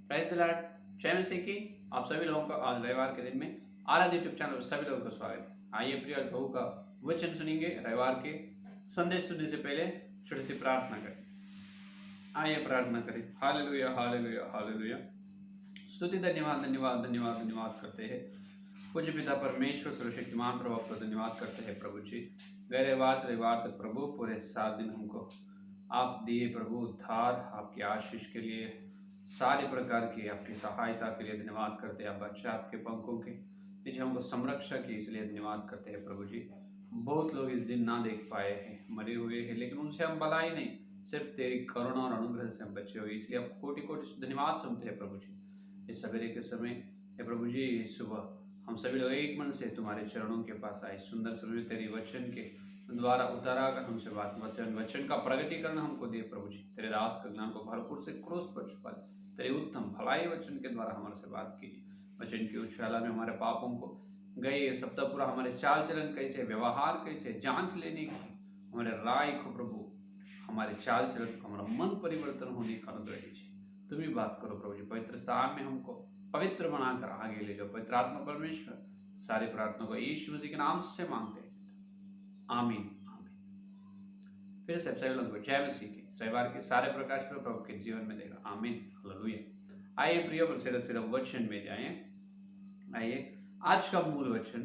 Praise the Lord. जय मसीह की। आप सभी लोगों का आज रविवार के दिन में आराध्य यूट्यूब चैनल पर सभी लोगों का स्वागत है। आइए प्रिय प्रभु का वचन सुनेंगे। रविवार के संदेश सुनने से पहले छोटी सी प्रार्थना करें। आइए प्रार्थना करें। Hallelujah hallelujah hallelujah. स्तुति धन्यवाद धन्यवाद धन्यवाद धन्यवाद करते हैं पूज्य पिता परमेश्वर सर्वशक्तिमान प्रभु आपका धन्यवाद करते हैं प्रभु जी। गए रविवार से रविवार तक प्रभु पूरे 7 दिन हमको आप दिए प्रभु उद्धार आपकी आशीष के लिए, सारे प्रकार की आपकी सहायता के लिए धन्यवाद करते हैं। आप बच्चा आपके पंखों के नीचे हमको संरक्षा की इसलिए धन्यवाद करते हैं प्रभु जी। बहुत लोग इस दिन ना देख पाए हैं, मरे हुए हैं, लेकिन उनसे हम भलाई नहीं, सिर्फ तेरी करुणा और अनुग्रह से हम बचे हुए, इसलिए आप कोटि कोटि धन्यवाद सुनते हैं प्रभु जी। इस सवेरे के समय हे प्रभु जी, सुबह हम सभी लोग एक मन से तुम्हारे चरणों के पास आए। सुंदर समय तेरी वचन के द्वारा उतारा कर हमसे बात वचन का प्रगटीकरण हमको दे प्रभु जी। तेरे दास का ज्ञान को भरपूर से क्रोस पर छुपा दे। तेरे उत्तम भलाई वचन के द्वारा हमारे से बात कीजिए। वचन की उछाला में हमारे पापों को गए ये सप्ताह पूरा हमारे चाल चलन कैसे, व्यवहार कैसे, जांच लेने की हमारे राय को प्रभु, हमारे चाल चलन को, हमारा मन परिवर्तन होने का अनुग्रह दीजिए। तुम ही बात करो प्रभु जी। पवित्र स्थान में हमको पवित्र बनाकर आगे ले जाओ। पवित्र आत्मा परमेश्वर, सारी प्रार्थना को यीशु मसीह के नाम से मांगते हैं, आमीन आमीन। फिर से सभी लोगों को जय मसीह की। रविवार के सारे प्रकाश प्रभु के जीवन में देगा, आमीन हालेलुया। आइए प्रियो पर सिर्फ वचन में जाएं। आइए आज का मूल वचन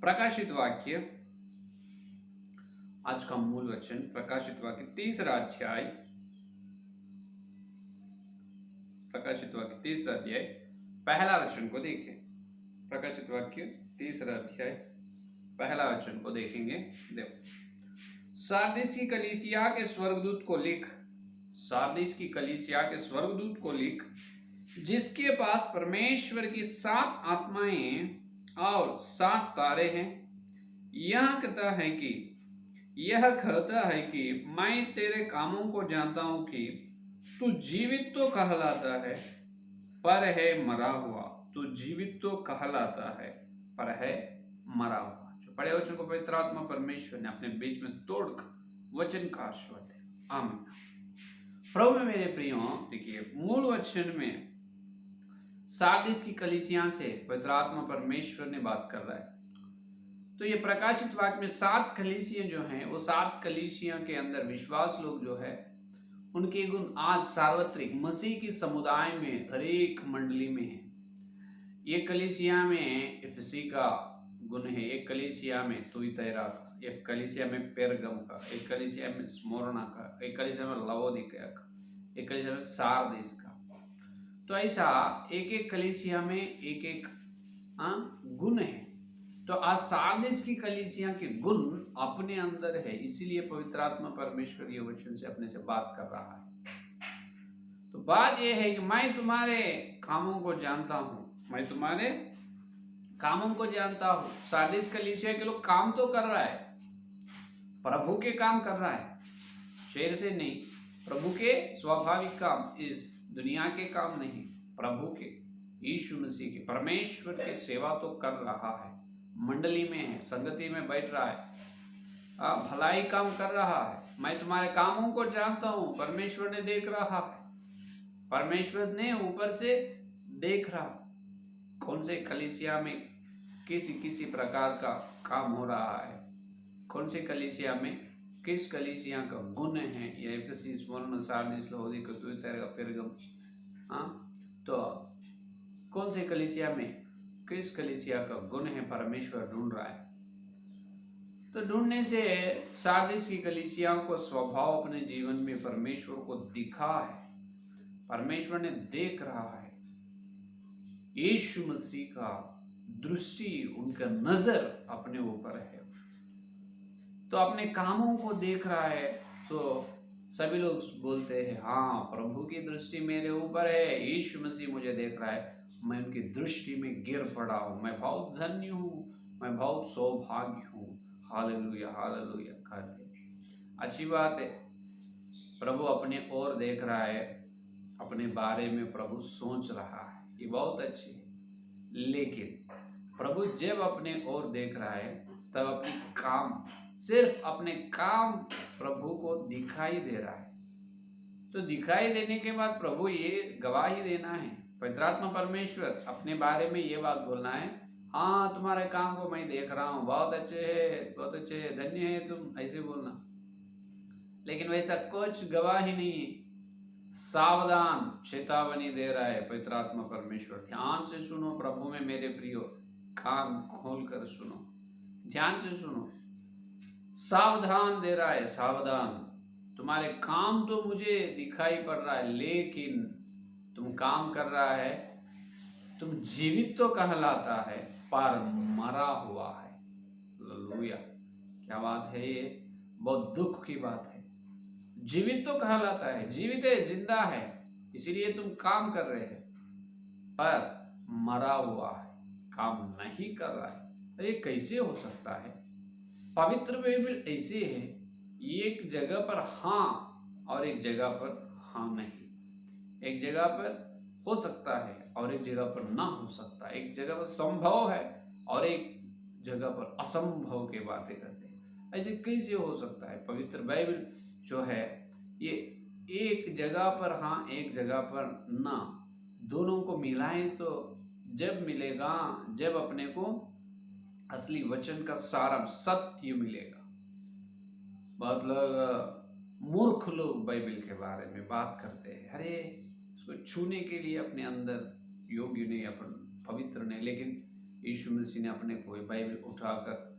प्रकाशित वाक्य, आज का मूल वचन प्रकाशित वाक्य 3 अध्याय, प्रकाशित वाक्य 3 अध्याय पहला वचन को देखें। प्रकाशित वाक्य 3 अध्याय पहला वचन को देखेंगे। देखो, सारदीस की कलीसिया के स्वर्गदूत को लिख, सारदीस की कलीसिया के स्वर्गदूत को लिख, जिसके पास परमेश्वर की 7 आत्माएं और 7 तारे हैं, यह कहता है कि मैं तेरे कामों को जानता हूं कि तू जीवित तो कहलाता है पर है मरा हुआ। तू जीवित तो कहलाता है पर है मरा हुआ। जो पढ़े वचन को पवित्र आत्मा परमेश्वर ने अपने बीच में तोड़कर वचन का आशीर्वाद है, आमीन। प्रभु में मेरे प्रियो, देखिए मूल वचन में सारदीस की कलीसिया से पवित्र आत्मा परमेश्वर ने बात कर रहा है। तो ये प्रकाशित वाक्य में 7 कलीसियां जो हैं, वो 7 कलीसियों के अंदर विश्वास लोग जो है उनके गुण आज सार्वत्रिक मसीह की समुदाय में हर एक मंडली में है। एक कलीसिया में इफिसी का गुण है, एक कलीसिया में तुइतैरा का, एक कलीसिया में पेरगम का, एक कलीसिया में स्मोरना का, एक कलीसिया में लवोदिकिया का, एक कलीसिया में सारदीस का। तो ऐसा एक एक कलीसिया में एक एक गुण है। तो आज सारदीस की कलीसिया के गुण अपने अंदर है, इसीलिए पवित्र आत्मा परमेश्वर ये वचन से अपने से बात कर रहा है। तो बात यह है कि मैं तुम्हारे कामों को जानता हूं, मैं तुम्हारे कामों को जानता हूं। सारदीस कलीसिया के लोग काम तो कर रहा है, प्रभु के काम कर रहा है, शरीर से नहीं, प्रभु के स्वाभाविक काम, इस दुनिया के काम नहीं, प्रभु के, यीशु मसीह के, परमेश्वर के सेवा तो कर रहा है, मंडली में है, संगति में बैठ रहा है, भलाई काम कर रहा है। मैं तुम्हारे कामों को जानता हूं, परमेश्वर ने देख रहा है, परमेश्वर ने ऊपर से देख रहा कौन से कलीसिया में किसी प्रकार का काम हो रहा है, कौन से कलीसिया में किस कलीसिया का गुण है। ये एफेसी, स्मुरना, सारदीस, लवोदिकिया, तुइतैरा, पेरगम, तो कौन से कलीसिया में किस कलीसिया का गुण है, परमेश्वर ढूंढ रहा है। तो ढूंढने से सारदीस की कलीसिया को स्वभाव अपने जीवन में परमेश्वर को दिखा है, परमेश्वर ने देख रहा है। यीशु मसीह का दृष्टि, उनका नजर अपने ऊपर है, तो अपने कामों को देख रहा है। तो सभी लोग बोलते हैं, हाँ प्रभु की दृष्टि मेरे ऊपर है, यीशु मसीह मुझे देख रहा है, मैं उनकी दृष्टि में गिर पड़ा हूँ, मैं बहुत धन्य हूँ, मैं बहुत सौभाग्य हूँ। हालेलुया हालेलुया कहते, अच्छी बात है। प्रभु अपने ओर देख रहा है, अपने बारे में प्रभु सोच रहा है, ये बहुत अच्छी है। लेकिन प्रभु जब अपने ओर देख रहा है तब अपने काम, सिर्फ अपने काम प्रभु को दिखाई दे रहा है। तो दिखाई देने के बाद प्रभु ये गवाही देना है, पवित्र आत्मा परमेश्वर अपने बारे में ये बात बोलना है, हाँ तुम्हारे काम को मैं देख रहा हूँ, बहुत अच्छे है, बहुत अच्छे है, धन्य है तुम, ऐसे बोलना। लेकिन वैसा कुछ गवाही नहीं है। सावधान, चेतावनी दे रहा है पवित्र आत्मा परमेश्वर, ध्यान से सुनो प्रभु में मेरे प्रियो, कान खोल कर सुनो, ध्यान से सुनो। सावधान दे रहा है, सावधान, तुम्हारे काम तो मुझे दिखाई पड़ रहा है, लेकिन तुम काम कर रहा है, तुम जीवित तो कहलाता है पर मरा हुआ है। हालेलुया, क्या बात है ये, बहुत दुख की बात है। जीवित तो कहलाता है, जीवित है, जिंदा है, इसीलिए तुम काम कर रहे हैं, पर मरा हुआ है, काम नहीं कर रहा है। ये कैसे हो सकता है? पवित्र बाइबल ऐसे है, एक जगह पर हाँ और एक जगह पर हाँ नहीं, एक जगह पर हो सकता है और एक जगह पर ना हो सकता, एक जगह पर संभव है और एक जगह पर असंभव की बातें करते हैं। ऐसे कैसे हो सकता है? पवित्र बाइबल जो है ये एक जगह पर हाँ एक जगह पर ना, दोनों को मिलाएं तो जब मिलेगा, जब अपने को असली वचन का सारा सत्य मिलेगा। बहुत लोग मूर्ख लोग बाइबल के बारे में बात करते हैं, अरे उसको छूने के लिए अपने अंदर योग्य नहीं, अपन पवित्र नहीं, लेकिन यीशु मसीह ने अपने को बाइबल उठाकर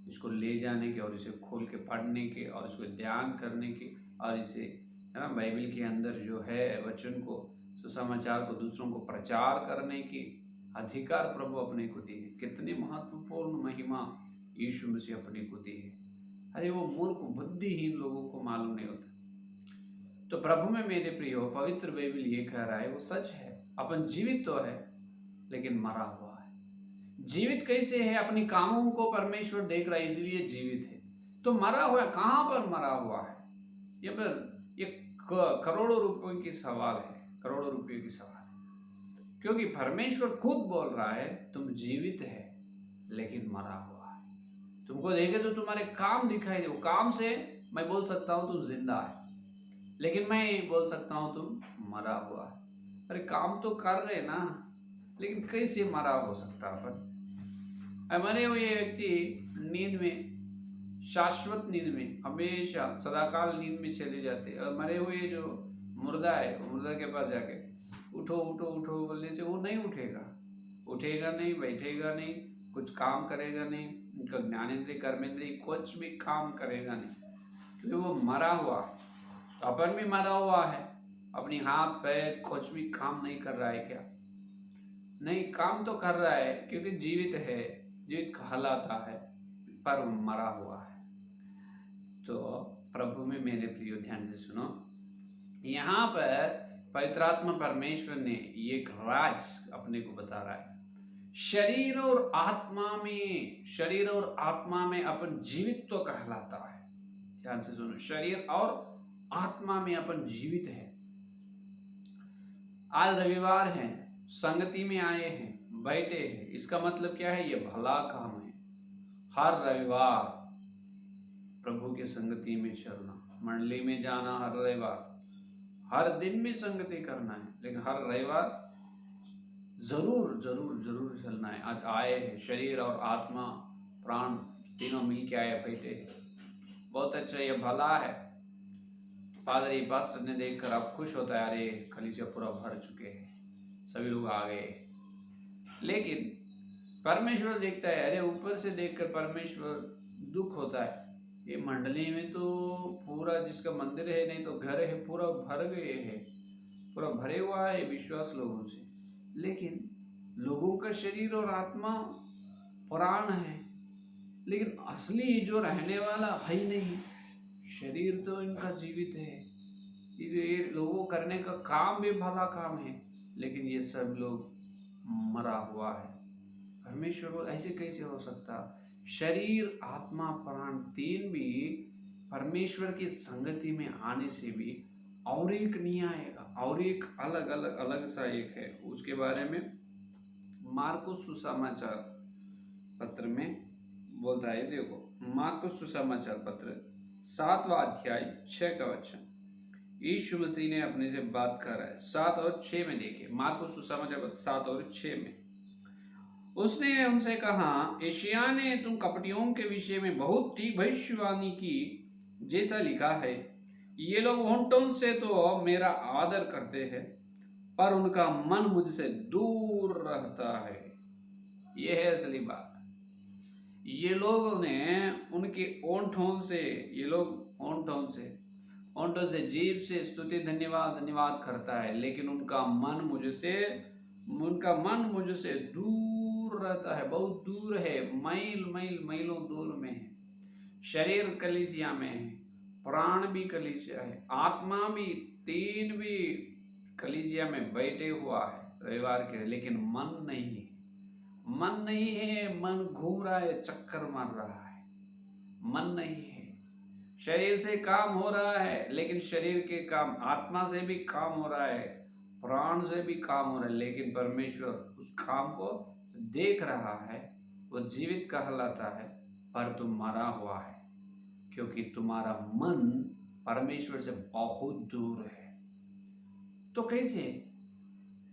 इसको ले जाने के और इसे खोल के पढ़ने के और इसको ध्यान करने के और इसे है ना बाइबल के अंदर जो है वचन को, सुसमाचार को दूसरों को प्रचार करने की अधिकार प्रभु अपने को दी है। कितनी महत्वपूर्ण महिमा यीशु मसीह अपने को दी है। अरे वो मूर्ख बुद्धिहीन लोगों को मालूम नहीं होता। तो प्रभु में मेरे प्रियो, पवित्र बाइबल ये कह रहा है, वो सच है, अपन जीवित तो है लेकिन मरा हुआ है। जीवित कैसे है? अपनी कामों को परमेश्वर देख रहा है इसलिए जीवित है। तो मरा हुआ है, कहां पर मरा हुआ है? ये करोड़ों रुपयों की सवाल है, करोड़ों रुपयों की सवाल है, क्योंकि परमेश्वर खुद बोल रहा है तुम जीवित है लेकिन मरा हुआ है। तुमको देखे तो तुम्हारे काम दिखाई दे, काम से मैं बोल सकता हूं तुम जिंदा है, लेकिन मैं बोल सकता हूं तुम मरा हुआ है। अरे काम तो कर रहे ना, लेकिन कैसे मरा हो सकता अपन? मरे हुए व्यक्ति नींद में, शाश्वत नींद में, हमेशा सदाकाल नींद में चले जाते हैं, और मरे हुए जो मुर्दा है, मुर्दा के पास जाके उठो उठो उठो बोलने से वो नहीं उठेगा, उठेगा नहीं, बैठेगा नहीं, कुछ काम करेगा नहीं, उनका ज्ञानेंद्रिय कर्मेंद्रिय कुछ भी काम करेगा नहीं, क्योंकि वो मरा हुआ। तो अपन भी मरा हुआ है, अपनी हाथ पैर कुछ भी काम नहीं कर रहा है क्या? नहीं, काम तो कर रहा है, क्योंकि जीवित है, जीवित कहलाता है, पर मरा हुआ है। तो प्रभु में मेरे प्रियो ध्यान से सुनो, यहाँ पर पवित्र आत्मा परमेश्वर ने एक राज अपने को बता रहा है। शरीर और आत्मा में अपन जीवित तो कहलाता है। ध्यान से सुनो, शरीर और आत्मा में अपन जीवित है। आज रविवार है, संगति में आए हैं, बैठे हैं, इसका मतलब क्या है? ये भला काम है। हर रविवार प्रभु की संगति में चलना, मंडली में जाना, हर रविवार, हर दिन में संगति करना है, लेकिन हर रविवार जरूर जरूर जरूर चलना है। आज आए हैं, शरीर और आत्मा प्राण तीनों मिल के आए, बैठे, बहुत अच्छा, ये भला है। पादरी पास्टर ने देखकर अब खुश होता है, अरे कलीसिया पूरा भर चुके हैं, सभी लोग आ गए। लेकिन परमेश्वर देखता है, अरे ऊपर से देखकर परमेश्वर दुख होता है, ये मंडली में तो पूरा जिसका मंदिर है नहीं तो घर है, पूरा भर गए हैं, पूरा भरे हुआ है विश्वास लोगों से, लेकिन लोगों का शरीर और आत्मा प्राण है, लेकिन असली जो रहने वाला है ही नहीं। शरीर तो इनका जीवित है, ये लोगों करने का काम भी भला काम है, लेकिन ये सब लोग मरा हुआ है। परमेश्वर को ऐसे कैसे हो सकता? शरीर आत्मा प्राण तीन भी परमेश्वर की संगति में आने से भी और एक नहीं आएगा, और एक अलग अलग अलग सा एक है। उसके बारे में मार्कुस सुसमाचार पत्र में बोलता है, देखो मार्कुस सुसमाचार पत्र 7वां अध्याय 6 का वचन, यीशु मसीह ने अपने से बात कर रहा है। 7 और 6 में देखिए, मार्कुस सुसमाचार पत्र 7 और 6 में उसने उनसे कहा, एशिया ने तुम कपटियों के विषय में बहुत ठीक भविष्यवाणी की, जैसा लिखा है, ये लोग होंठों से तो मेरा आदर करते हैं, पर उनका मन मुझसे दूर रहता है। यह है असली बात। ये लोगों ने उनके होंठों से, ये लोग होंठों से जीभ से स्तुति धन्यवाद धन्यवाद करता है, लेकिन उनका मन मुझसे दूर रहता है, बहुत दूर है, मीलों दूर में है। शरीर कलीसिया में है, प्राण भी कलीसिया है, आत्मा भी, तीन भी कलीसिया में बैठे हुआ है रविवार के, लेकिन मन नहीं है। मन घूम रहा है, चक्कर मार रहा है, मन नहीं है। शरीर से काम हो रहा है, लेकिन शरीर के काम, आत्मा से भी काम हो रहा है, प्राण से भी काम हो रहा है, लेकिन परमेश्वर उस काम को देख रहा है। वो जीवित कहलाता है, पर तुम मरा हुआ है, क्योंकि तुम्हारा मन परमेश्वर से बहुत दूर है। तो कैसे?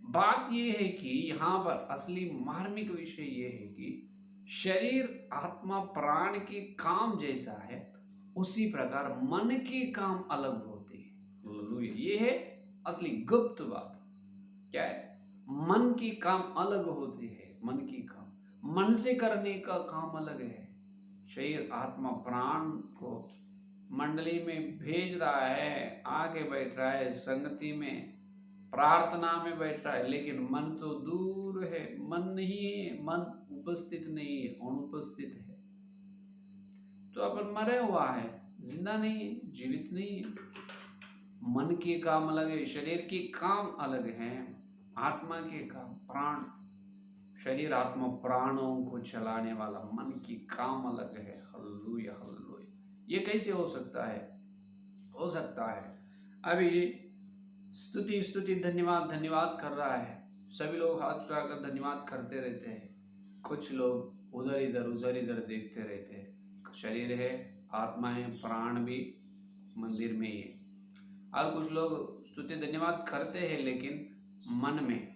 बात यह है कि यहाँ पर असली मार्मिक विषय यह है कि शरीर आत्मा प्राण के काम जैसा है, उसी प्रकार मन के काम अलग होते हैं। हालेलुया। ये है असली गुप्त बात। क्या है? मन के काम अलग होते हैं। मन की काम, मन से करने का काम अलग है। शरीर आत्मा प्राण को मंडली में भेज रहा है, आगे बैठ रहा है, संगति में, प्रार्थना में बैठ रहा है, लेकिन मन तो दूर है, मन नहीं है, मन उपस्थित नहीं है, अनुपस्थित है। तो अपन मरे हुआ है, जिंदा नहीं है, जीवित नहीं है। मन के काम अलग है, शरीर के काम अलग हैं, आत्मा के काम, प्राण, शरीर आत्मा प्राणों को चलाने वाला मन की काम अलग है। Hallelujah hallelujah. ये कैसे हो सकता है? हो सकता है अभी स्तुति स्तुति धन्यवाद धन्यवाद कर रहा है, सभी लोग हाथ उठाकर धन्यवाद करते रहते हैं, कुछ लोग उधर इधर देखते रहते हैं। शरीर है, आत्मा है, प्राण भी मंदिर में ही है, और कुछ लोग स्तुति धन्यवाद करते हैं, लेकिन मन में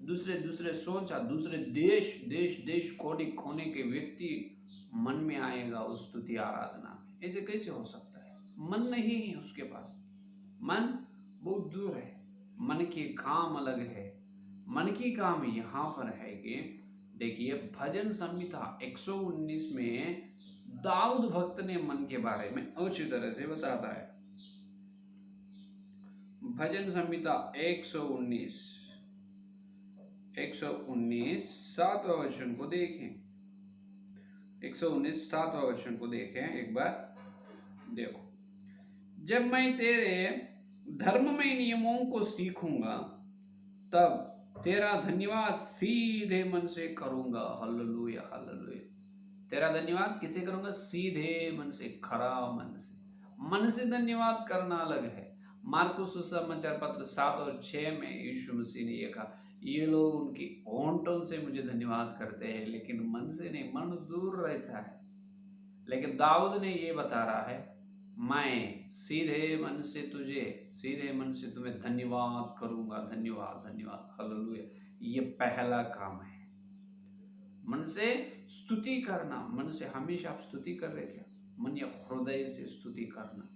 दूसरे सोचा, दूसरे देश कोने के व्यक्ति मन में आएगा उस स्तुति आराधना में। ऐसे कैसे हो सकता है? मन नहीं है उसके पास, मन बहुत दूर है, मन के काम अलग है। मन की काम यहाँ पर है कि देखिए, भजन संहिता 119 में दाऊद भक्त ने मन के बारे में अच्छी तरह से बताता है। भजन संहिता 119 7वां वचन को देखें। 119 7वां वचन को देखें एक बार। देखो, जब मैं तेरे धर्ममय नियमों को सीखूंगा, तब तेरा धन्यवाद सीधे मन से करूंगा। Hallelujah hallelujah. तेरा धन्यवाद किसे करूंगा? सीधे मन से, खरा मन से। मन से धन्यवाद करना अलग है। मार्कुस सुसमाचार पत्र 7 और 6 में यीशु मसीह ने यह कहा, ये लोग उनकी होंठों से मुझे धन्यवाद करते हैं, लेकिन मन से नहीं, मन दूर रहता है। लेकिन दाऊद ने ये बता रहा है, मैं सीधे मन से तुम्हें धन्यवाद करूंगा। धन्यवाद धन्यवाद हालेलुया। ये पहला काम है, मन से स्तुति करना। मन से हमेशा आप स्तुति कर रहे क्या? मन या हृदय से स्तुति करना।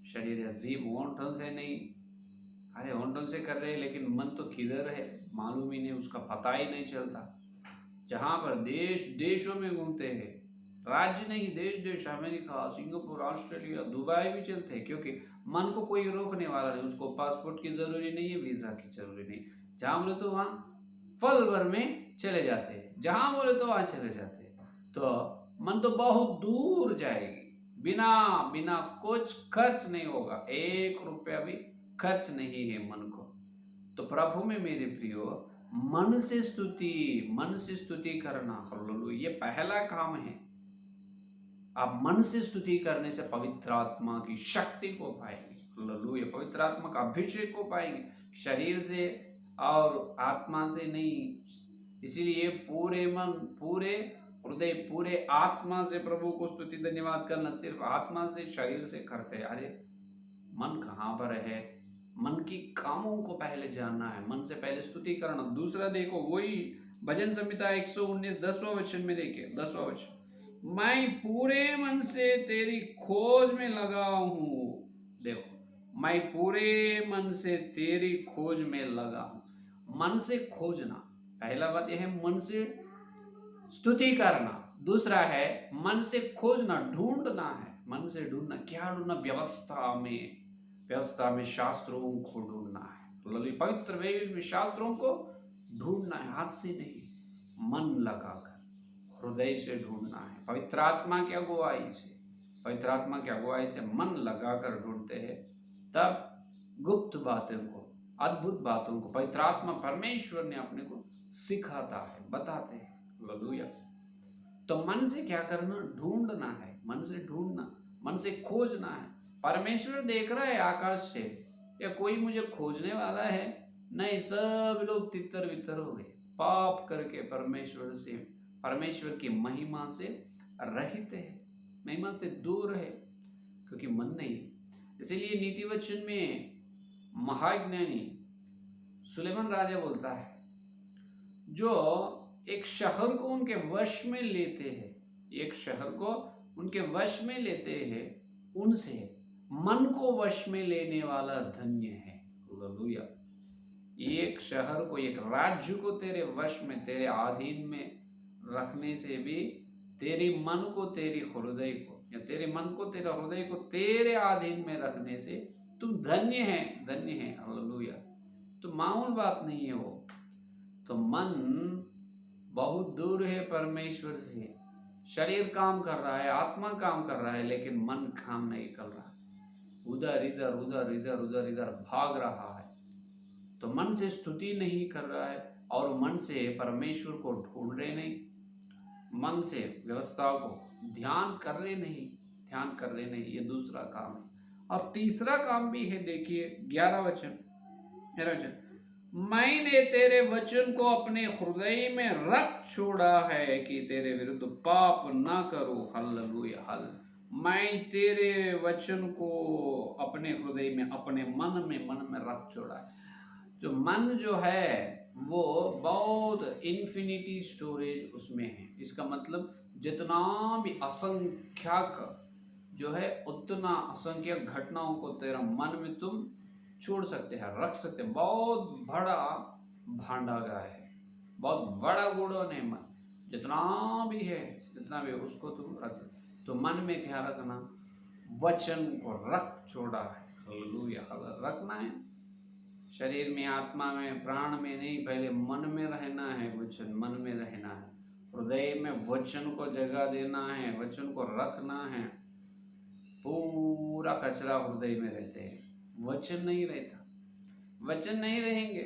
शरीर या जीभ होंठों से नहीं। अरे होंठों से कर रहे, लेकिन मन तो किधर है मालूम ही नहीं, उसका पता ही नहीं चलता। जहां पर देशों में घूमते हैं, राज्य नहीं, देश, अमेरिका, सिंगापुर, ऑस्ट्रेलिया, दुबई भी चलते हैं, क्योंकि मन को कोई रोकने वाला नहीं। उसको पासपोर्ट की जरूरी नहीं है, वीजा की जरूरी नहीं। जहां बोले तो वहां फल भर में चले जाते हैं, जहां बोले तो वहां चले जाते हैं। तो मन तो बहुत दूर जाएगी, बिना कुछ खर्च नहीं होगा, 1 रुपया भी खर्च नहीं है मन को। तो प्रभु में मेरे प्रियो, मन से स्तुति करना, हालेलुया, ये पहला काम है। आप मन से स्तुति करने से पवित्र आत्मा की शक्ति को पाएंगे। हालेलुया, पवित्र आत्मा का अभिषेक को पाएंगे, शरीर से और आत्मा से नहीं। इसीलिए पूरे मन, पूरे हृदय, पूरे आत्मा से प्रभु को स्तुति धन्यवाद करना। सिर्फ आत्मा से, शरीर से करते हैं। अरे मन कहाँ पर है? मन की कामों को पहले जानना है, मन से पहले स्तुति करना। दूसरा देखो वही भजन संहिता 119 10वां वचन में देखिए, 10वां वचन, मैं पूरे मन से तेरी खोज में लगा हूं। देखो, मैं पूरे मन से तेरी खोज में लगा हूं। मन से खोजना, पहला बात यह है मन से स्तुति करना। दूसरा है मन से खोजना, ढूंढना है। मन से ढूंढना, क्या ढूंढना? व्यवस्था में, व्यवस्था में शास्त्रों को ढूंढना है। ललित पवित्र वेद में शास्त्रों को ढूंढना है, हाथ से नहीं, मन लगाकर हृदय से ढूंढना है। पवित्र आत्मा की अगुवाई से, पवित्र आत्मा की अगुवाई से मन लगाकर ढूंढते हैं, तब गुप्त बातों को, अद्भुत बातों को पवित्र आत्मा परमेश्वर ने अपने को सिखाता है, बताते हैं। हालेलुया। तो मन से क्या करना? ढूंढना है, मन से ढूंढना, मन से खोजना है। परमेश्वर देख रहा है आकाश से, या कोई मुझे खोजने वाला है? नहीं, सब लोग तितर बितर हो गए, पाप करके परमेश्वर से, परमेश्वर की महिमा से रहित है, महिमा से दूर है, क्योंकि मन नहीं। इसीलिए नीति वचन में महाज्ञानी सुलेमान राजा बोलता है, जो एक शहर को उनके वश में लेते हैं, एक शहर को उनके वश में लेते हैं, उनसे मन को वश में लेने वाला धन्य है। हालेलुया। एक शहर को, एक राज्य को तेरे वश में, तेरे अधीन में रखने से भी, तेरे मन को, तेरी हृदय को, या तेरे मन को, तेरा हृदय को तेरे अधीन में रखने से तुम धन्य है, धन्य है। हालेलुया। तो मामूल बात नहीं है वो। तो मन बहुत दूर है परमेश्वर से। शरीर काम कर रहा है, आत्मा काम कर रहा है, लेकिन मन काम नहीं कर रहा, उधर इधर उधर इधर उधर इधर भाग रहा है। तो मन से स्तुति नहीं कर रहा है, और मन से परमेश्वर को ढूंढ रहे नहीं, मन से व्यवस्थाओं को ध्यान कर रहे नहीं, ध्यान कर रहे नहीं। ये दूसरा काम है। और तीसरा काम भी है, देखिए 11 वचन, 11 वचन, मैंने तेरे वचन को अपने हृदय में रख छोड़ा है कि तेरे विरुद्ध पाप ना करूं। हालेलुया। हल मैं तेरे वचन को अपने हृदय में, अपने मन में रख छोड़ा है। जो मन जो है वो बहुत इन्फिनिटी स्टोरेज उसमें है। इसका मतलब जितना भी असंख्यक जो है, उतना असंख्यक घटनाओं को तेरा मन में तुम छोड़ सकते हैं, रख सकते हैं। बहुत बड़ा भांडागार है, बहुत बड़ा गुड़ों ने मन, जितना भी है, जितना भी उसको तुम रख। तो मन में क्या रखना? वचन को रख छोड़ा है। हालेलुया। रखना है शरीर में, आत्मा में, प्राण में नहीं, पहले मन में रहना है। वचन मन में रहना है, हृदय में वचन को जगह देना है, वचन को रखना है। पूरा कचरा हृदय में रहते हैं, वचन नहीं रहता, वचन नहीं रहेंगे।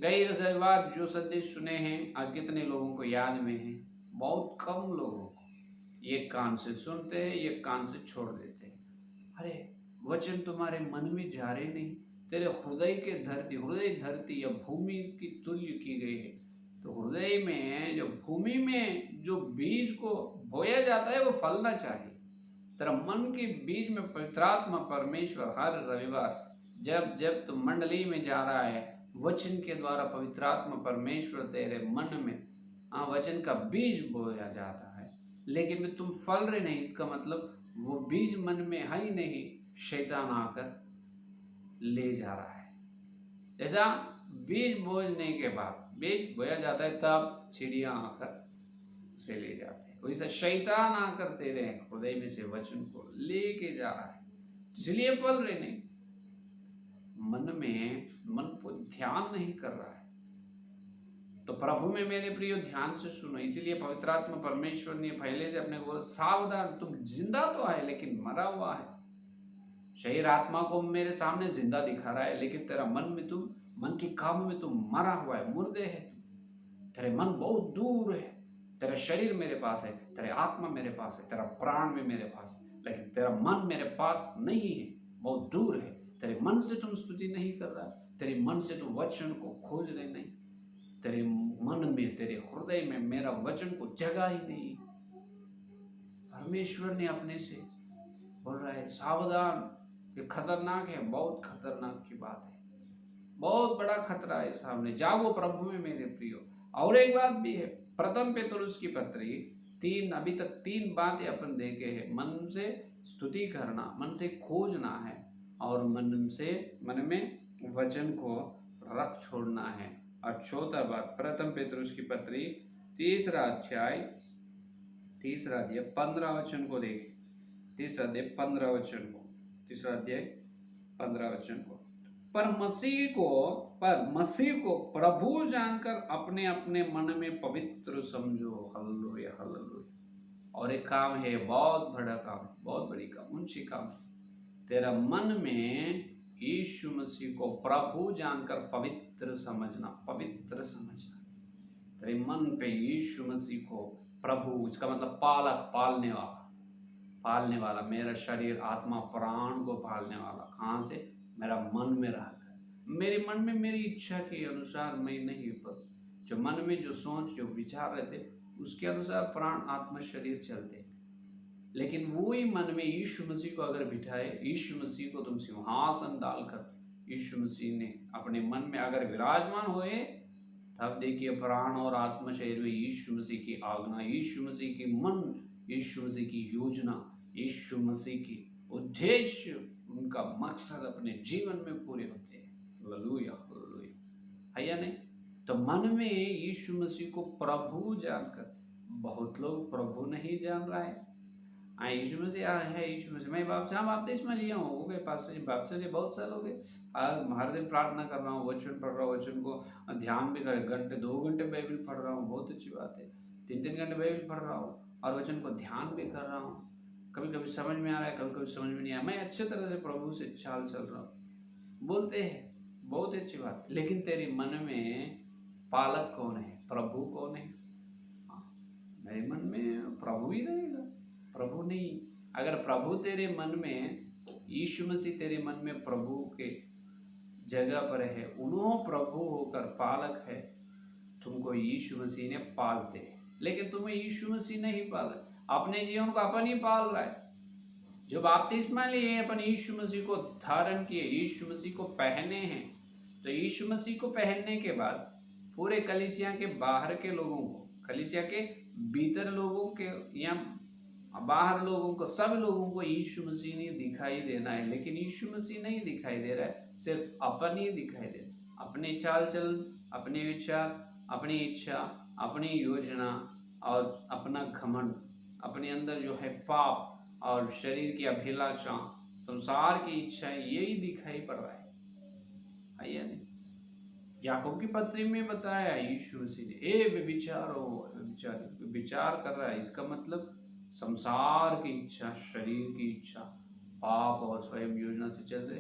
कई बार जो संदेश सुने हैं, आज कितने लोगों को याद में है? बहुत कम लोगों को। एक कान से सुनते हैं, एक कान से छोड़ देते हैं। अरे वचन तुम्हारे मन में जा रहे नहीं, तेरे हृदय के धरती, हृदय धरती या भूमि की तुल्य की गई है। तो हृदय में, जो भूमि में जो बीज को बोया जाता है, वो फलना चाहिए। तेरा मन के बीज में पवित्र आत्मा परमेश्वर हर रविवार जब जब तुम मंडली में जा रहा है, वचन के द्वारा पवित्र आत्मा परमेश्वर तेरे मन में वचन का बीज बोया जाता है, लेकिन तुम फल रहे नहीं। इसका मतलब वो बीज मन में है ही नहीं, शैतान आकर ले जा रहा है। जैसा बीज बोने के बाद बीज बोया जाता है, तब चिड़िया आकर उसे ले जाते हैं, वैसे शैतान आकर तेरे हृदय में से वचन को लेके जा रहा है, इसलिए फल रहे नहीं। मन को ध्यान नहीं कर रहा है। तो प्रभु में मेरे प्रियो ध्यान से सुनो। इसीलिए पवित्र आत्मा परमेश्वर ने पहले से अपने को सावधान, तुम जिंदा तो है लेकिन मरा हुआ है। शरीर आत्मा को मेरे सामने जिंदा दिखा रहा है, लेकिन तेरा मन में, तुम मन के काम में तुम मरा हुआ है, मुर्दे है। तेरे मन बहुत दूर है, तेरा शरीर मेरे पास है, तेरे आत्मा मेरे पास है, तेरा प्राण भी मेरे पास है, लेकिन तेरा मन मेरे पास नहीं है, बहुत दूर है। तेरे मन से तुम स्तुति नहीं कर रहा, तेरे मन से तुम वचन को खोज रहे नहीं, तेरे मन में, तेरे हृदय में मेरा वचन को जगह ही नहीं। परमेश्वर ने अपने से बोल रहा है, सावधान, ये खतरनाक है, बहुत खतरनाक की बात है, बहुत बड़ा खतरा है सामने। जागो प्रभु में मेरे प्रियो। और एक बात भी है, प्रथम पेतरुस की पत्री 3, अभी तक 3 बातें अपन देखे हैं। मन से स्तुति करना, मन से खोजना है, और मन में वचन को रख छोड़ना है। और चौथा बात, प्रथम पेतरुस की पत्री तीसरा अध्याय 15 वचन को देखें। तीसरा अध्याय 15 वचन को, तीसरा अध्याय 15 वचन को, पर मसीह को प्रभु जानकर अपने अपने मन में पवित्र समझो। Hallelujah, hallelujah. और एक काम है, बहुत बड़ा काम, बहुत बड़ी काम, ऊंची काम। तेरा मन में यीशु मसीह को प्रभु जानकर पवित्र समझना, पवित्र समझना। तेरे मन पे यीशु मसीह को प्रभु, इसका मतलब पालक, पालने वाला, पालने वाला, मेरा शरीर आत्मा प्राण को पालने वाला। कहाँ से? मेरा मन में रहकर। मेरे मन में मेरी इच्छा के अनुसार मैं नहीं, पर जो मन में जो सोच, जो विचार रहते, उसके अनुसार प्राण आत्मा शरीर चलते। लेकिन वही मन में यीशु मसीह को अगर बिठाए, यीशु मसीह को तुम सिंहासन डालकर यीशु मसीह ने अपने मन में अगर विराजमान हुए, तब देखिए प्राण और आत्मा शरीर में यीशु मसीह की आज्ञा, यीशु मसीह की मन, यीशु मसीह की योजना, यीशु मसीह की उद्देश्य, उनका मकसद अपने जीवन में पूरे होते हैं। हालेलुया, हालेलुया, है या नहीं? तो मन में यीशु मसीह को प्रभु जानकर, बहुत लोग प्रभु नहीं जान रहा है। यीशु मसीह है, यीशु मसीह, मैं बपतिस्मा लिया हूँ, हो गए पास बपतिस्मा लिए बहुत साल हो गए, हर दिन प्रार्थना कर रहा हूँ, वचन पढ़ रहा हूँ, वचन को ध्यान भी कर, घंटे 2 घंटे बाइबल पढ़ रहा हूँ, बहुत अच्छी बात है। 3-3 घंटे बाइबल पढ़ रहा हूँ और वचन को ध्यान भी कर रहा हूँ। कभी कभी समझ में आ रहा है, कभी कभी समझ में नहीं आ रहा, मैं अच्छे तरह से प्रभु से चाल चल रहा हूँ, बोलते हैं, बहुत अच्छी बात है। लेकिन तेरे मन में पालक कौन है? प्रभु कौन है? मेरे मन में प्रभु ही रहेगा, प्रभु नहीं। अगर प्रभु तेरे मन में, यीशु मसीह तेरे मन में प्रभु के जगह पर है, उन्होंने प्रभु होकर पालक है, तुमको यीशु मसीह ने पालते हैं। लेकिन तुम्हें यीशु मसीह नहीं पाला, अपने जीवन को अपन ही पाल रहा है। जो बपतिस्मा लिए अपन यीशु मसीह को धारण किए, यीशु मसीह को पहने हैं, तो यीशु मसीह को पहनने के बाद पूरे कलीसिया के बाहर के लोगों को, कलीसिया के भीतर लोगों के या बाहर लोगों को, सब लोगों को यीशु मसीह ने दिखाई देना है। लेकिन यीशु मसीह नहीं दिखाई दे रहा है, सिर्फ अपन ही दिखाई दे रहा है। अपने चाल चलन, अपने विचार, अपनी इच्छा, अपनी योजना और अपना घमंड, अपने अंदर जो है पाप और शरीर की अभिलाषा, संसार की इच्छाएं, यही दिखाई पड़ रहा है या नहीं? याकूब की पत्री में बताया यीशु मसीह ने, ए व्यभिचारो, विचार कर रहा है, इसका मतलब संसार की इच्छा, शरीर की इच्छा, पाप और स्वयं योजना से चल रहे,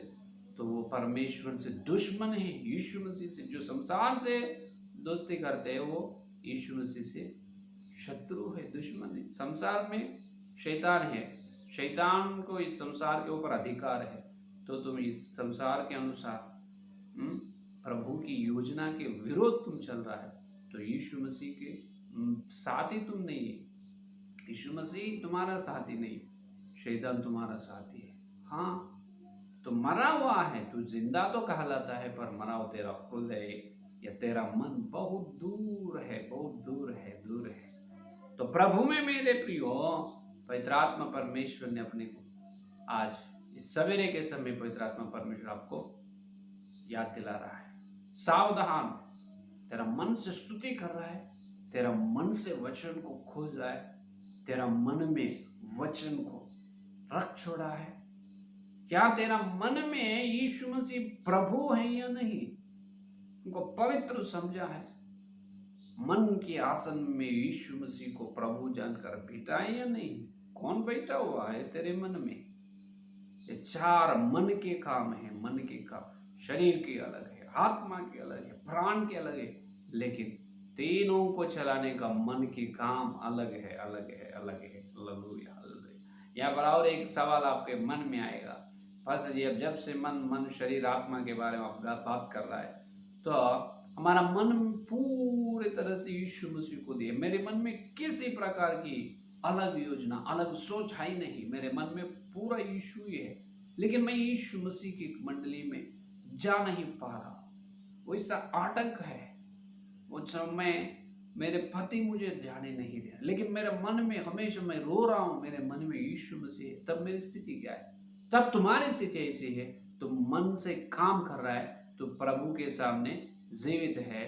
तो वो परमेश्वर से दुश्मन है। यीशु मसीह से, जो संसार से दोस्ती करते हैं, वो यीशु मसीह से शत्रु है, दुश्मन है। संसार में शैतान है, शैतान को इस संसार के ऊपर अधिकार है, तो तुम इस संसार के अनुसार प्रभु की योजना के विरोध तुम चल रहा है, तो यीशु मसीह के साथी तुम नहीं है। यीशु मसीह तुम्हारा साथी नहीं, शैतान तुम्हारा साथी है। हाँ, तो मरा हुआ है, तू जिंदा तो कहलाता है, पर मरा हुआ तेरा हृदय या तेरा मन बहुत दूर है, बहुत दूर है, दूर है। तो प्रभु में मेरे प्रियो, पवित्र आत्मा परमेश्वर ने अपने को आज इस सवेरे के समय पवित्र आत्मा परमेश्वर आपको याद दिला रहा है, सावधान, तेरा मन से स्तुति कर रहा है, तेरा मन से वचन को खोज रहा है, तेरा मन में वचन को रख छोड़ा है। क्या तेरा मन में यीशु मसीह प्रभु है या नहीं? उनको पवित्र समझा है? मन के आसन में यीशु मसीह को प्रभु जानकर बैठा है या नहीं? कौन बैठा हुआ है तेरे मन में? ये 4 मन के काम है, मन के काम। शरीर के अलग है, आत्मा के अलग है, प्राण के अलग है, लेकिन तीनों को चलाने का मन के काम अलग है, अलग है, अलग है। Hallelujah, hallelujah. यहाँ पर और एक सवाल आपके मन में आएगा, पास्टर जी, अब जब से मन शरीर आत्मा के बारे में आप बात कर रहा है, तो हमारा मन पूरी तरह से यीशु मसीह को दिए, मेरे मन में किसी प्रकार की अलग योजना, अलग सोच है ही नहीं, मेरे मन में पूरा यीशु ही है। लेकिन मैं यीशु मसीह की मंडली में जा नहीं पा रहा, वो इसका आटंक है। वो समय मेरे पति मुझे जाने नहीं दे, लेकिन मेरे मन में हमेशा मैं रो रहा हूं, मेरे मन में यीशु मसीह है। तब मेरी स्थिति क्या है? तब तुम्हारी स्थिति ऐसी है, तुम मन से काम कर रहा है, तो प्रभु के सामने जीवित है,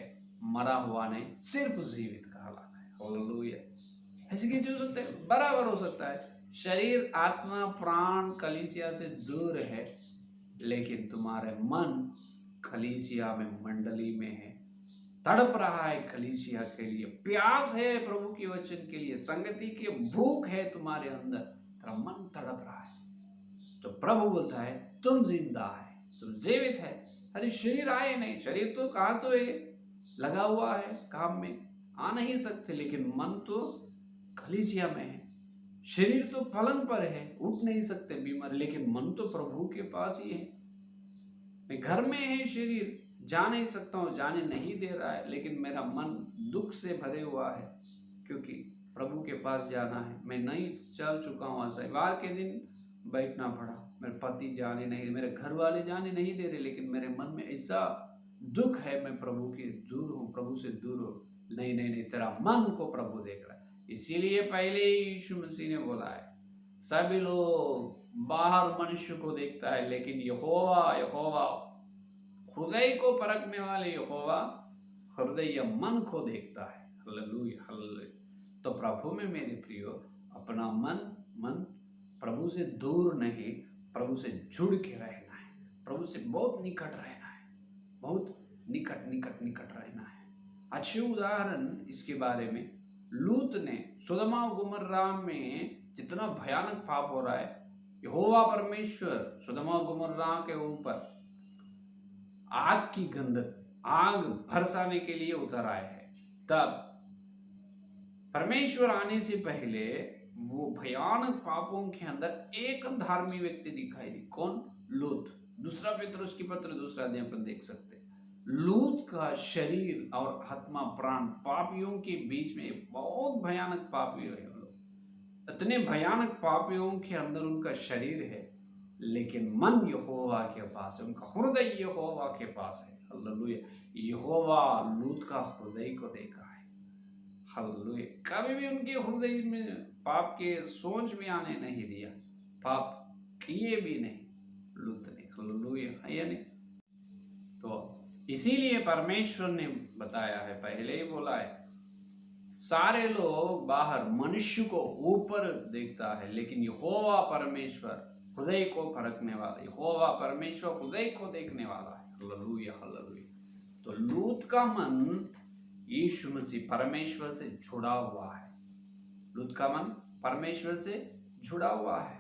मरा हुआ नहीं, सिर्फ जीवित कहलाता है। हालेलुया। ऐसे कैसे हो सकता है? बराबर हो सकता है। शरीर, आत्मा, प्राण कलीसिया से दूर है, लेकिन तुम्हारे मन कलीसिया में, मंडली में है, तड़प रहा है कलीसिया के लिए, प्यास है प्रभु के वचन के लिए, संगति की भूख है तुम्हारे अंदर, तेरा मन तड़प रहा है। तो प्रभु बोलता है तुम जिंदा है, तुम जीवित है। अरे शरीर आए नहीं, शरीर तो कहाँ तो है, लगा हुआ है काम में, आ नहीं सकते, लेकिन मन तो कलीसिया में है। शरीर तो पलंग पर है, उठ नहीं सकते बीमार, लेकिन मन तो प्रभु के पास ही है। मैं घर में है, शरीर जा नहीं सकता हूँ, जाने नहीं दे रहा है, लेकिन मेरा मन दुख से भरे हुआ है, क्योंकि प्रभु के पास जाना है। मैं नहीं चल चुका हूँ, आज रविवार के दिन बैठना पड़ा, मेरे पति जाने नहीं, मेरे घर वाले जाने नहीं दे रहे, लेकिन मेरे मन में ऐसा दुख है, मैं प्रभु के दूर हूँ, प्रभु से दूर हूँ। नहीं नहीं नहीं, तेरा मन को प्रभु देख रहा है। इसीलिए पहले ही यीशु मसीह ने बोला है, सभी लोग बाहर मनुष्य को देखता है, लेकिन यहोवा यहोवा हृदय को परखने वाले यहोवा हृदय या मन को देखता है। Hallelujah hallelujah. तो प्रभु में मेरे प्रियो, अपना मन प्रभु से दूर नहीं, प्रभु से जुड़ के रहना है, प्रभु से बहुत निकट रहना है, बहुत निकट निकट निकट रहना है। अच्छे उदाहरण इसके बारे में, लूत ने सोदोम और गोमोरा में जितना भयानक पाप हो रहा है, यहोवा परमेश्वर सोदोम और गोमोरा के ऊपर आग की गंधक, आग बरसाने के लिए उतर आए हैं। तब परमेश्वर आने से पहले वो भयानक पापों के अंदर एक धार्मिक व्यक्ति दिखाई दी। कौन? लूत। दूसरा पत्रुस की पत्र दूसरा अध्याय पर देख सकते हैं। लूत का शरीर और आत्मा, प्राण पापियों के बीच में बहुत भयानक पापी रहे लोग। इतने भयानक पापियों के अंदर उनका शरीर है, लेकिन मन यहोवा के पास है, उनका हृदय यहोवा के पास है। हालेलुया। यहोवा लूत का हृदय को देखा है। हालेलुया। कभी भी उनके हृदय में पाप के सोच में आने नहीं दिया, पाप किए भी नहीं लूत ने। हालेलुया है या नहीं? तो इसीलिए परमेश्वर ने बताया है, पहले ही बोला है, सारे लोग बाहर मनुष्य को ऊपर देखता है, लेकिन यहोवा परमेश्वर हृदय को परखने वाला, यहोवा परमेश्वर हृदय को देखने वाला है। Hallelujah hallelujah. तो लूत का मन यीशु मसीह परमेश्वर से जुड़ा हुआ है। लूत का मन परमेश्वर से जुड़ा हुआ है।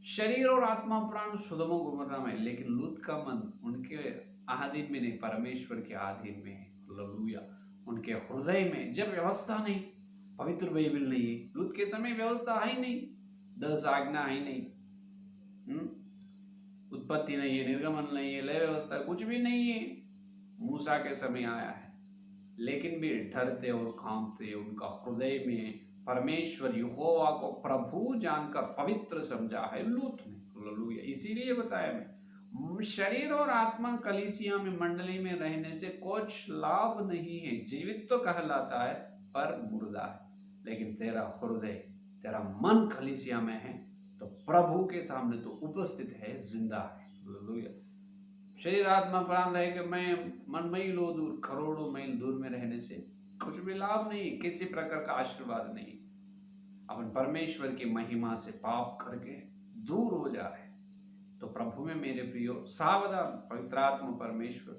शरीर और आत्मा प्राण सोदोम और गोमोरा में, लेकिन लूत का मन उनके अधीन में नहीं, परमेश्वर के अधीन में है। हालेलुया। उनके हृदय में जब व्यवस्था नहीं, पवित्र बाइबल नहीं है, लूत के समय व्यवस्था है ही नहीं, 10 आज्ञा है नहीं, उत्पत्ति नहीं है, निर्गमन नहीं है, लय व्यवस्था कुछ भी नहीं है। मूसा के समय आया है, लेकिन भी डरते और कांपते, उनका हृदय में परमेश्वर यहोवा को प्रभु जानकर पवित्र समझा है लूत ने। हालेलुया। इसीलिए बताया मैं, शरीर और आत्मा कलीसिया में, मंडली में रहने से कुछ लाभ नहीं है। जीवित तो कहलाता है पर मुर्दा है, लेकिन तेरा हृदय, तेरा मन कलीसिया में है, तो प्रभु के सामने तो उपस्थित है, जिंदा है। हालेलुया। शरीर आत्मा प्राण रहे कि मैं मन मीलों दूर, करोड़ों मील दूर में रहने से कुछ भी लाभ नहीं, किसी प्रकार का आशीर्वाद नहीं। अपन परमेश्वर की महिमा से पाप करके दूर हो जा रहे। तो प्रभु में मेरे प्रियो सावधान, पवित्र आत्मा परमेश्वर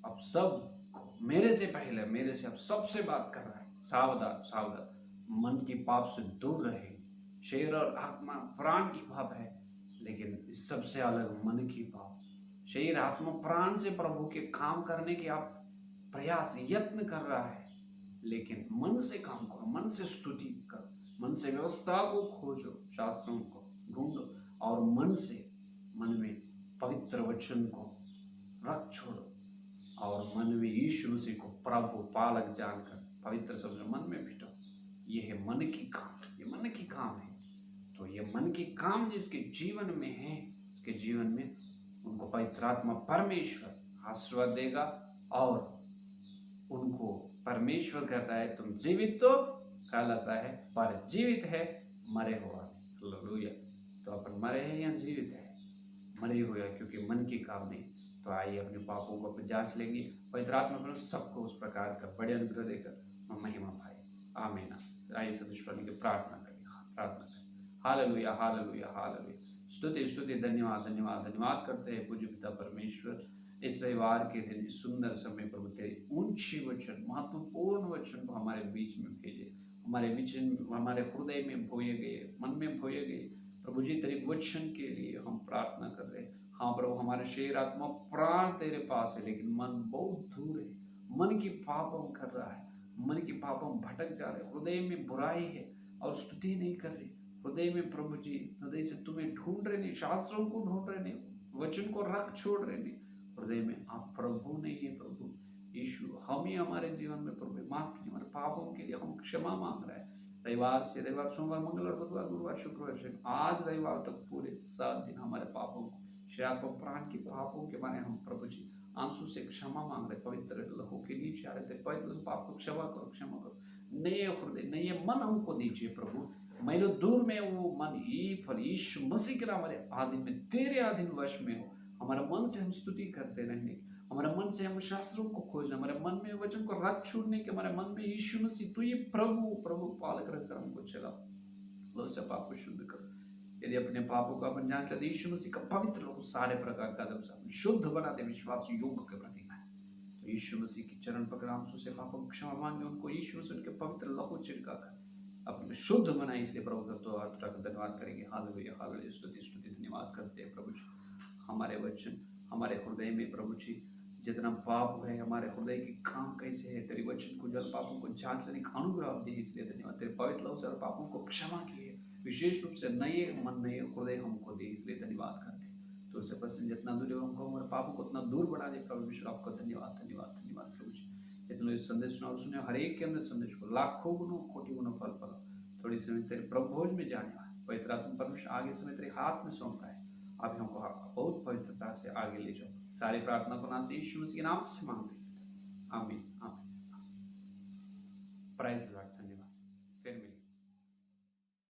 अब सब मेरे से पहले, मेरे से अब सबसे बात कर रहा है। सावधान सावधान, मन की पाप से दूर रहे। शरीर और आत्मा प्राण की पाप है, लेकिन इस सबसे अलग मन की पाप। शरीर आत्मा प्राण से प्रभु के काम करने की आप प्रयास यत्न कर रहा है, लेकिन मन से काम करो, मन से स्तुति करो, मन से व्यवस्था को खोजो, शास्त्रों को ढूंढो, और मन से, मन में पवित्र वचन को रख छोड़ो, और मन में यीशु मसीह को प्रभु पालक जानकर पवित्र समझो, मन में बिठो। ये है मन की काम, ये मन की काम है। तो ये मन की काम जिसके जीवन में है, के जीवन में उनको पवित्र आत्मा परमेश्वर आशीर्वाद देगा और उनको परमेश्वर कहता है तुम जीवित तो कहलाता है पर जीवित है मरे हुआ। हालेलुया। तो अपन मरे हैं या जीवित है? मरे हुए हैं, क्योंकि मन की काम नहीं। तो आइए अपने पापों को अपन जांच लेंगे। पवित्र आत्मा सबको उस प्रकार का बड़े अनुग्रह देकर महिमा पाए। आमीन। आइए सदस्यों की प्रार्थना करें। Hallelujah hallelujah hallelujah. स्तुति स्तुति धन्यवाद धन्यवाद धन्यवाद करते हैं पूज्य पिता परमेश्वर, इस रविवार के दिन इस सुंदर समय प्रभु तेरे ऊंची वचन, महत्वपूर्ण वचन को हमारे बीच में भेजे, हमारे विचन हमारे हृदय में बोए गए, मन में बोए गए। प्रभु जी तेरे वचन के लिए हम प्रार्थना कर रहे हैं। हाँ प्रभु, हमारे शरीर आत्मा प्राण तेरे पास है, लेकिन मन बहुत दूर है। मन की पाप हम कर रहा है, मन की पाप हम भटक जा रहे, हृदय में बुराई है और स्तुति नहीं कर रहे। हृदय में प्रभु जी हृदय से तुम्हें ढूंढ रहे नहीं, शास्त्रों को ढूंढ रहे नहीं, वचन को रख छोड़ रहे नहीं। हृदय में आप प्रभु नहीं है। प्रभु यीशु, हम ही हमारे जीवन में प्रभु माफ कीजिए, हमारे पापों के लिए हम क्षमा मांग रहे हैं। रविवार से रविवार, सोमवार, मंगलवार, बुधवार, गुरुवार, शुक्रवार, आज रविवार तक पूरे 7 दिन हमारे पापों को, शरीर और प्राण के पापों के माने हम प्रभु जी आंसू से क्षमा मांग रहे। पवित्र लहू के नीचे आ रहे थे, पवित्र पाप को क्षमा करो, क्षमा करो। नए हृदय नए मन हमको दीजिए प्रभु। मैंने दूर में वो मन ही फल यीशु मसीह के नाम हमारे आधीन में, तेरे आधीन वश में हो। हमारे मन से हम स्तुति करते रहने, हमारे मन से हम शास्त्रों को खोजना, हमारे मन में वचन को रख छोड़ने के, हमारे मन में यीशु मसीह तू ये प्रभु प्रभु पालक रखकर हमको चला। लो से पाप को शुद्ध करो। यदि अपने पापों का अपन जांच लेते, यीशु मसीह का पवित्र लोग सारे प्रकार का दम से शुद्ध बनाते, विश्वास योग के प्रति तो यीशु मसीह की चरण पकड़ आंसू से पापों की क्षमा मांगे, उनको यीशु मसीह उनके पवित्र लहू छिड़का कर अपने शुद्ध बनाए। इसलिए प्रभु का तो धन्यवाद करेंगे। Hallelujah hallelujah. स्तुति स्तुति धन्यवाद करते हैं प्रभु जी। हमारे वचन हमारे हृदय में प्रभु जी जितना पाप है, हमारे हृदय के काम कैसे है, तेरे वचन को जल पापों को जांच लेने का अनुग्रह दे। इसलिए धन्यवाद। तेरे पवित्र लहू से और पापों को क्षमा किए, विशेष रूप से नए मन नए हृदय हमको दे। इसलिए धन्यवाद करते हैं। तो उससे पसंद जितना दूर हमको हमारे पापों को उतना दूर बढ़ा दे प्रभु विश्व। आपका धन्यवाद धन्यवाद धन्यवाद प्रभु जी। इतना संदेश सुना और सुने, हर एक के अंदर संदेश को लाखों गुणों कोटि गुणों फल फल। थोड़ी समय तेरे प्रभु भोज में जाने वाले पवित्र आत्मा परमेश्वर आगे समय तेरे हाथ में सौंप रहा है। आप हमको बहुत पवित्रता से आगे ले जाओ। सारी प्रार्थना को नाम से यीशु मसीह के नाम से मांगते हैं। आमीन आमीन। Praise Lord.